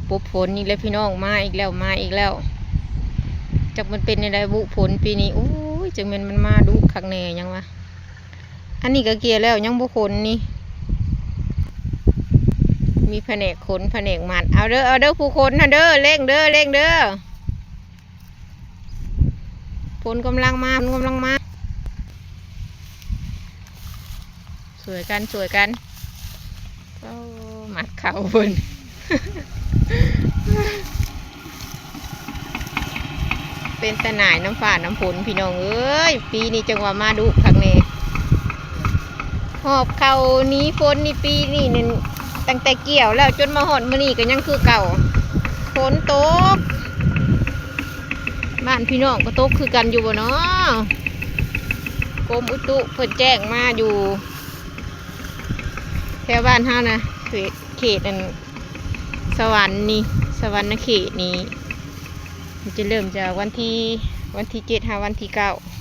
ปุ๊บฝนอีกแล้วพี่น้องมาอีกแล้วมาอีกแล้วจากมันเป็นในใดบุฝนปีนี้โอ้ยจังมันมาดูคักแน่ยังวะอันนี้ก็เกียร์แล้วยังบุฝนนี่มีแผนกขนแผนกมัดเอาเด้อผู้คนนะเด้อเร่งเด้อฝนกำลังมาสวยกันก็มัดเข่าบน เป็นตะหน่ายน้ำฝาดน้ำฝนพี่น้องเอ้ยปีนี้จังหวะมาดูคักแน่หอบเข่านี้ฝนนี่ปีนี่นึงตั้งแต่เกี่ยวแล้วจนมาหอดมื้อนี้ก็ยังคือเก่าฝนตกบ้านพี่น้องก็ตกคือกันอยู่บ่เนาะกรมอุตุเพิ่นแจ้งมาอยู่แถวบ้านเฮานะเขตอันสวรรค์เขตนี้มันจะเริ่มจากวันที่7 หาวันที่ 9